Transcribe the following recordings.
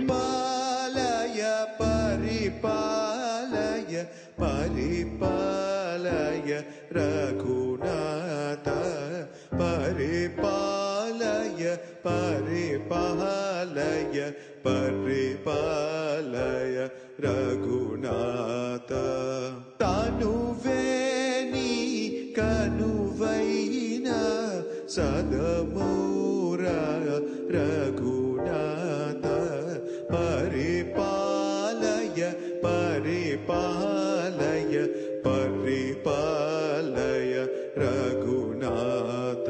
పరిపాలయ పరిపాలయ పరిపాలయ రఘునాథ పరిపాలయ పరిపాలయ పరిపాలయ రఘునాథ తనువేని కనువైన సదమూర రఘునాథ పరిపాలయ పరిపాలయ పరిపాలయ రఘునాథ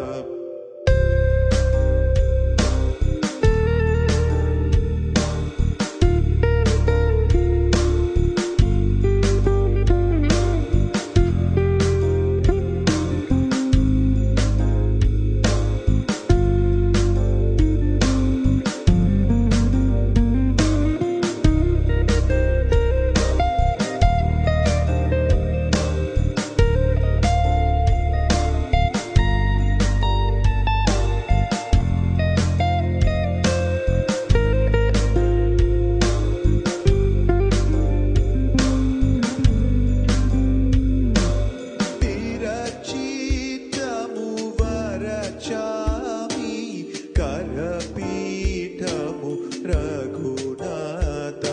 పీఠము రఘునాథ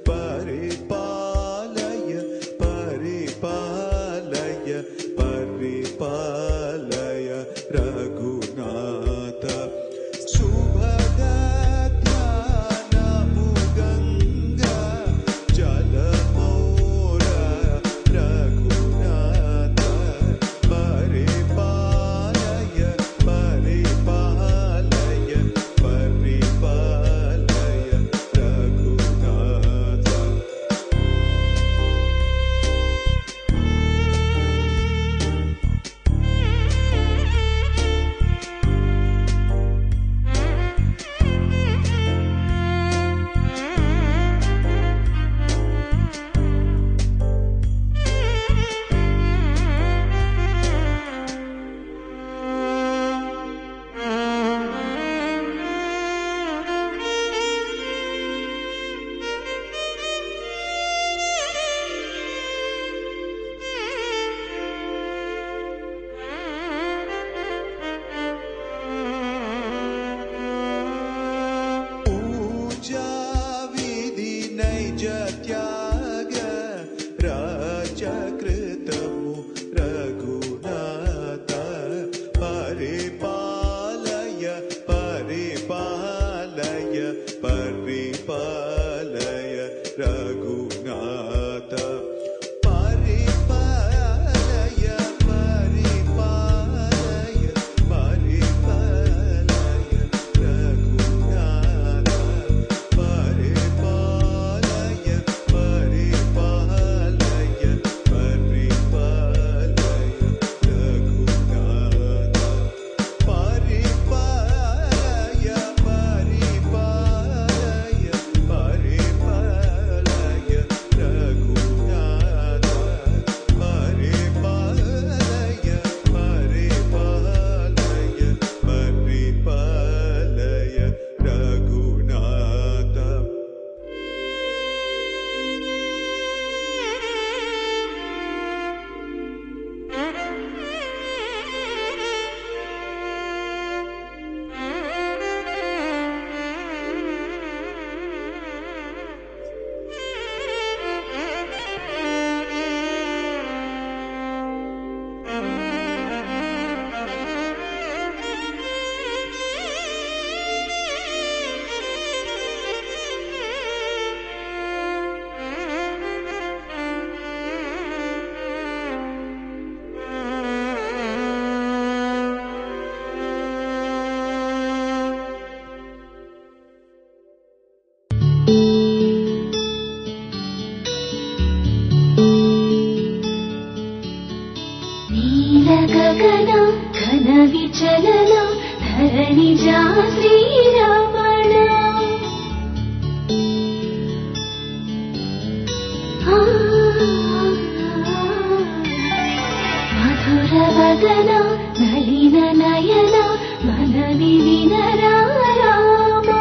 పరిపాలయ పరిపాలయ పరిపాలయ రఘునాథ శుభగత్యానము గంగా జలమౌర రఘునాథ పరిపాలయ పరిపాలయ పరిపాలయ వినరా రామా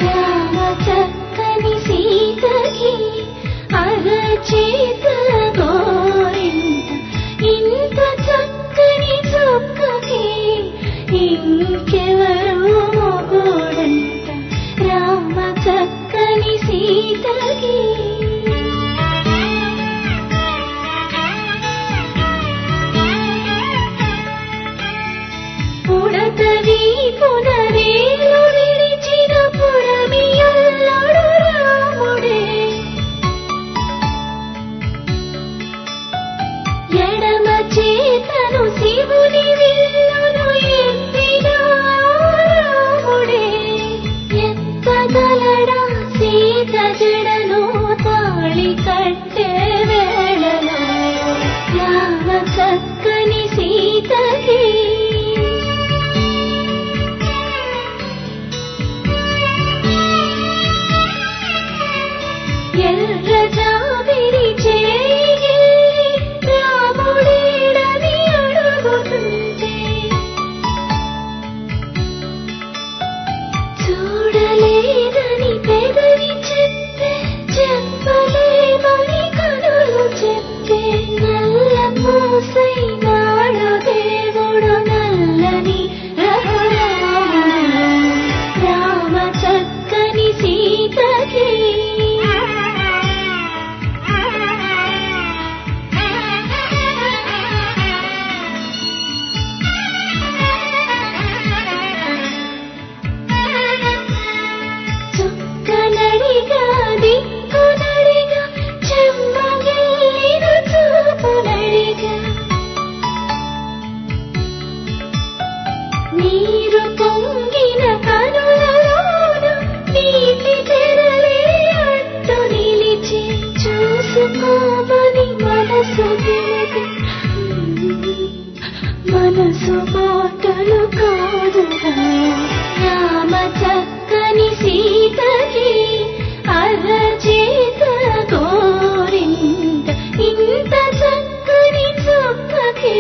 రామ చక్కని సీతకి అరచేత గోరింట ఇంత చక్కని చొక్కకి ఇంకెవరు మొగుడంట రామ చక్కని సీతకి పుడతవి పునరేలు విడిచిన పురమియల్లాడు రాముడే ఎడమ చేతను శివుని విల్లును ఎత్తిన రాముడే ఎత్తగలడా సీత జడను తాళి కట్టే వేళలో రామ చక్కని సీతకి ఎర్ర జాబిరి చేయి రాముడేడని అడుగుతుంటే చూడలేదని పెదవి చెప్పే చెప్పలేమని కనులు చెప్పే నల్ల పూసైనాడు దేవుడు నల్లని రఘురాముడు రామ చక్కని సీతకి చుక్కనడిగా దిక్కునడిగా చెమ్మగిల్లిన చూపునడిగా నీరు పొంగిన కనులలోన నీటి తెరలే అట్టు నిలిచి చూసుకోమని మనసు గిలిగి మనసు మాటలు కాదుగా రామ చక్కని సీతకి అరచేత గోరింట ఇంత చక్కని చొక్కకి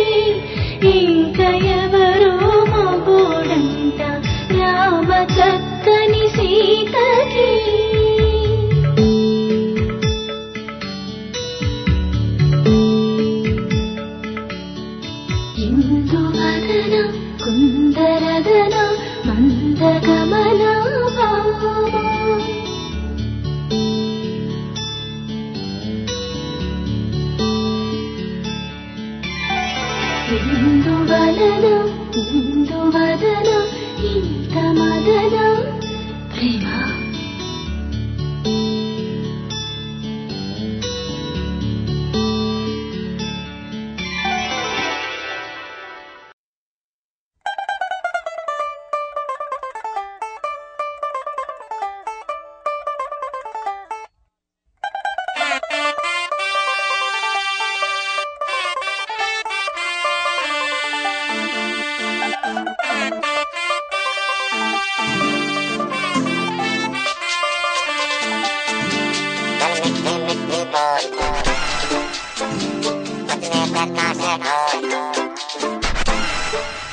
ఇంక ఎవరు మగుడంట రామ చక్కని సీతకి ఇందువదన కుందరదన మందగమన ఇందువదన ఇందువదన ఇంత మదన ప్రేమ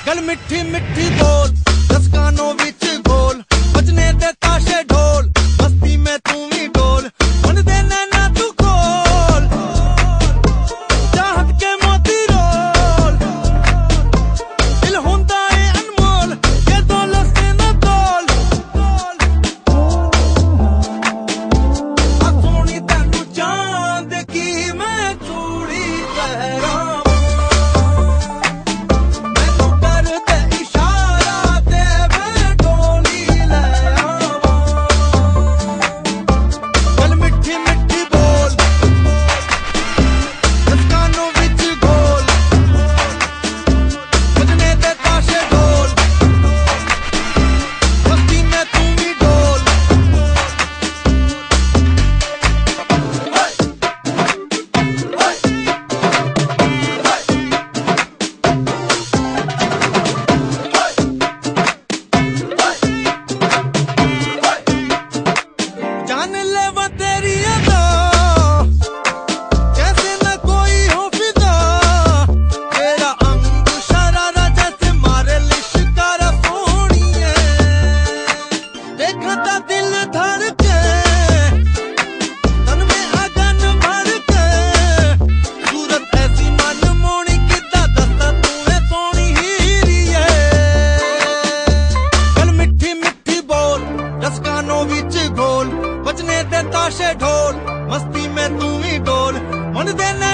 गल मिठी मिठी बोल 10 कानों विच गोल बजने दे ताशे ढोल मस्ती में तू भी डोल मन दे नैना तू खोल चाहत के मोती रोल दिल हुंदा है अनमोल ये दौलत से न तोल सोनी तेनू चांद की मैं चूड़ी पहरा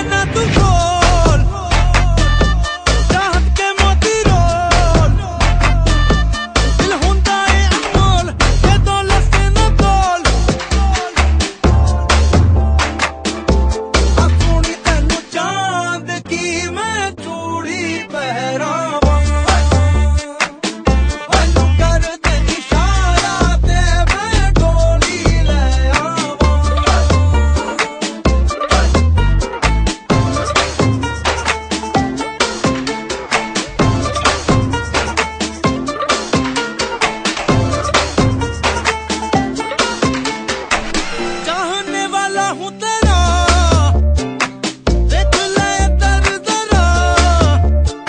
नैना तू खोल चाहत के मोती रोल दिल हुंदा है अनमोल ये दौलत से न तोल अपनी तेनू चांद की मैं चूड़ी पहरावां मैनू कर दे इशारा ते मैं डोली ले आवां चाहने वाला हूँ तेरा देख ले दर दरा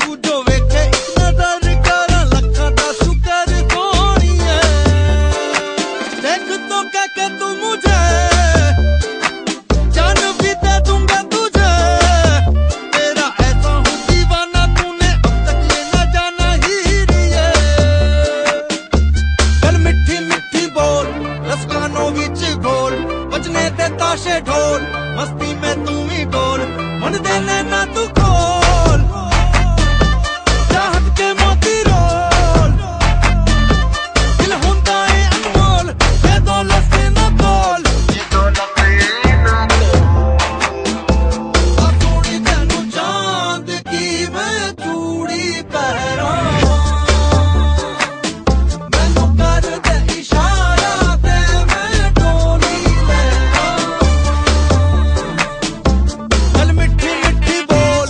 तू जो वेखे एक नजर कर लखा दा शुकर कोनी है देख तो कह के तू मुझे जान भी दे दूंगा तुझे तेरा ऐसा हूँ दीवाना तूने अब तक ये न जाना ही है गल मिठी मिठी बोल रस कानों विच घोल बजने दे ताशे ढोल मस्ती में तू ही डोल मन दे नैना तू खोल चाहत के मोती रोल दिल हुंदा है अनमोल ये दौलत से न तोल अपनी तेनू चांद की मैं चूड़ी पहरावां मैनू कर दे इशारा ते मैं डोली ले आवां गल मिठी मिठी बोल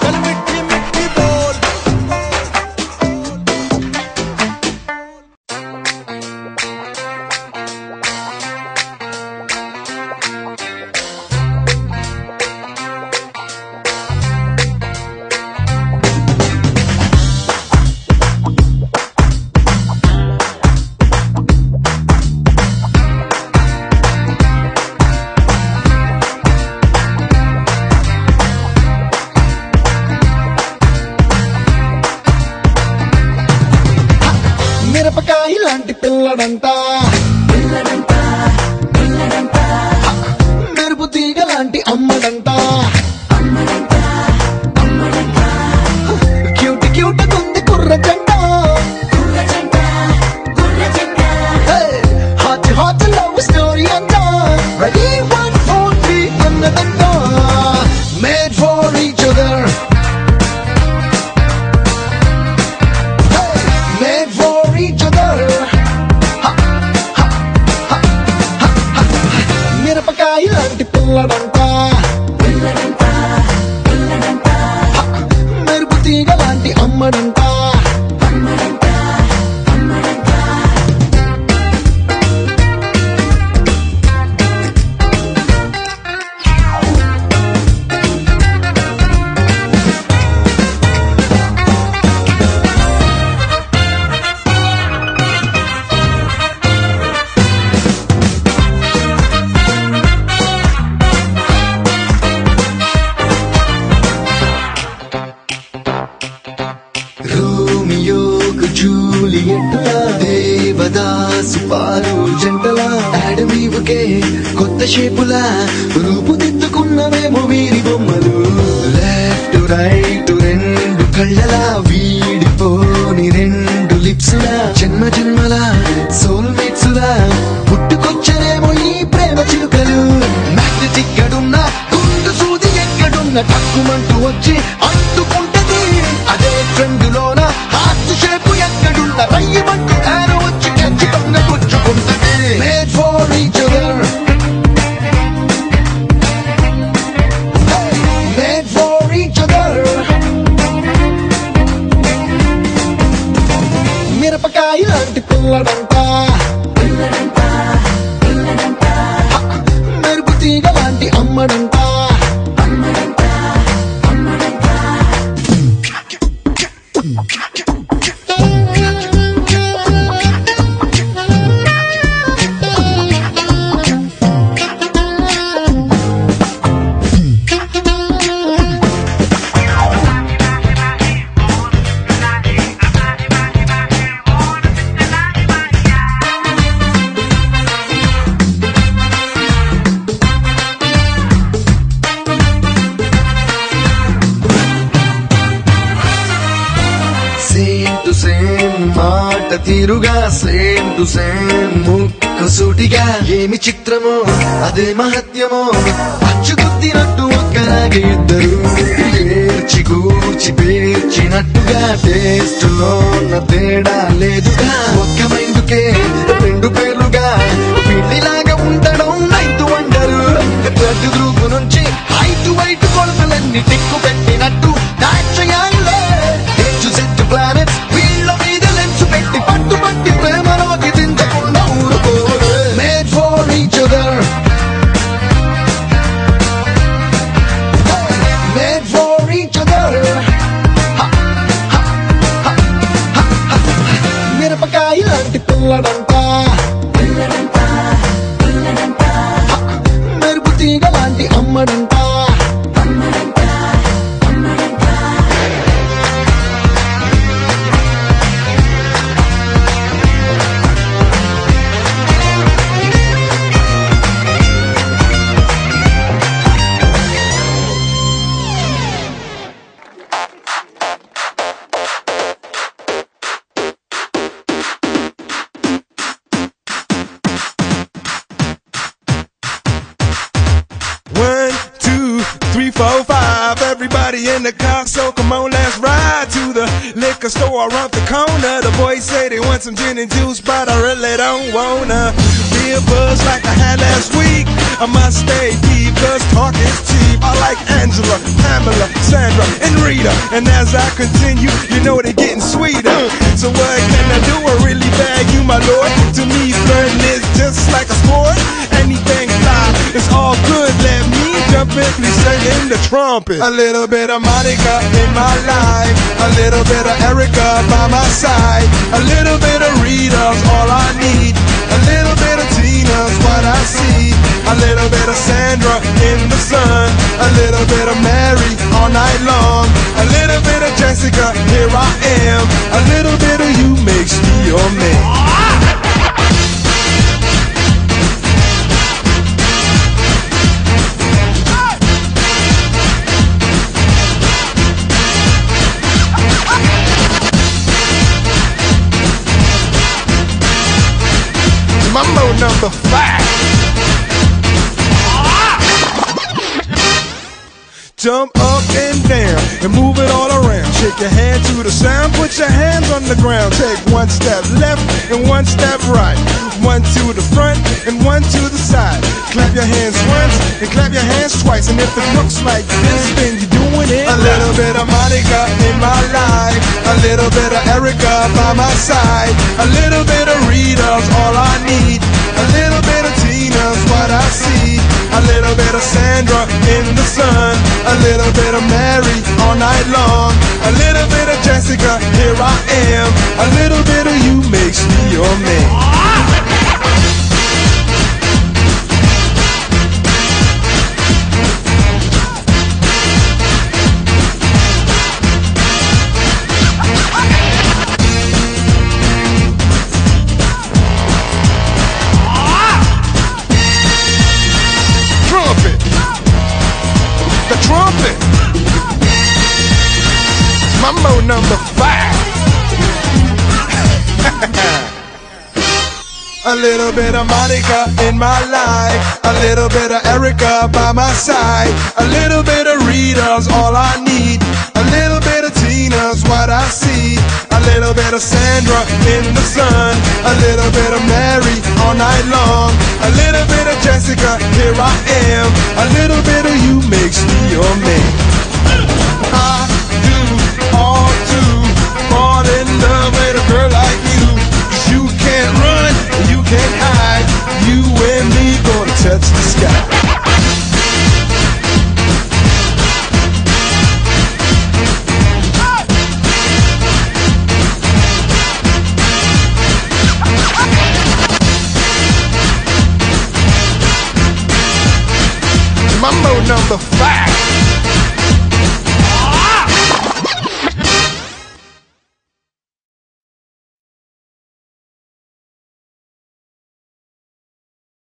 गल मिठी मिठी बोल మిరపకాయ లాంటి పిల్లడంతా మెరుపు తీగ లాంటి అమ్మడంతా క్యూట్ క్యూట్ గుంది కుర్ర జంట హాట్ హాట్ లవ్ స్టోరీ అంతా రెడీ 1 4 3 అన్నదంతా made for each other made for each other. మిరపకాయ లాంటి పిల్లడంతా మెరుపు తీగ లాంటి అమ్మడంతా రోమియోకు జూలియట్లా దేవదాసు పారు జంటలా అడవివుకే కొత్త షేపులా రూపుదిద్దుకున్నవేమో వీరి బొమ్మలు లెఫ్ట్ రైట్ రెండు కళ్ళలా వీడిపోని రెండు లిప్సులా జన్మ జన్మలా సోల్మేట్సులా పుట్టుకొచ్చనేమో ఈ ప్రేమ చిలుకలు మ్యాగ్నెటిక్ గడున్న గుండు సూది ఎక్కడున్న తక్కుమంటూ వచ్చి అంటుకుంటది అదే ట్రెండులోన హార్ట్ షేపు ఎక్కడున్న రయ్యమంటూ ఆరో వచ్చి ఖచ్చితంగా గుచ్చుకుంటది made for each other made for each other మిరపకాయ లాంటి పిల్లడంతా మెరుపు తీగ లాంటి అమ్మడంతా తీరుగా సేమ్ టు సేమ్ ముక్కసూటిగా ఏమి చిత్రమో అదే మహత్యమో పచ్చుకుత్తినట్టు ఒక్కలాగే ఇద్దరు పేర్చి కూర్చి పేర్చినట్టుగా టేస్ట్ లో తేడా లేదుగా ఒక్క మైందుకే రెండు పేర్లుగా పిల్లిలాగా ఉండడం నైట్ వండరు బ్లడ్ గ్రూప్ నుంచి హైట్ వైట్ కొలతలన్నీ టిక్కు పెట్టినట్టు దాచయాలే సెట్ ప్లానెట్స్ వీళ్ళ మీద లెన్స్ పెట్టి పట్టుబట్టి ప్రేమలోకి దించకుండా ఊరుకోరు made for each other made for each other మిరపకాయ లాంటి పిల్లడంట మెరుపు తీగ లాంటి అమ్మడంట Everybody in the car, so come on, let's ride to the liquor store around the corner. The boys say they want some gin and juice, but I really don't wanna be a buzz like I had last week. I must stay deep, cause talk is cheap. I like Angela, Pamela, Sandra, and Rita. And as I continue, you know they're getting sweeter. So what can I do? I really bag you, my lord. To me, flirting is just like a sport. Anything fly, it's all good. Let me jump in, please sing in the trumpet. A little bit of Monica in my life, a little bit of Erica by my side, a little bit of Rita's all I need, a little bit of Tina's what I see, a little bit of Sandra in the sun, a little bit of Mary all night long, a little bit of Jessica, here I am, a little bit of you makes me your man. Mambo number 5. Jump up and down and move it all around. Shake your hand to the sound, put your hands on the ground. Take one step left and one step right. One to the front and one to the side. Clap your hands once and clap your hands twice. And if it looks like this, then you're doing it. A little bit of Monica in my life, a little bit of Erica by my side, a little bit of Rita's all I need, a little bit of Tina's what I see, a little bit of Sandra in the sun, a little bit of Mary all night long, a little bit of Jessica, here I am, a little bit of you makes me your man. Trumpet. Mambo number 5. A little bit of Monica in my life, a little bit of Erica by my side, a little bit of Rita's all I need, a little bit of Tina's what I see, a little bit of Sandra in the sun, a little bit of Mary all night long, a little bit of Jessica, here I am, a little bit of you makes me your man. I do all to fall in love with a girl like you, 'cause you can't run, you can't hide, you and me gonna touch the sky. Mambo number 5.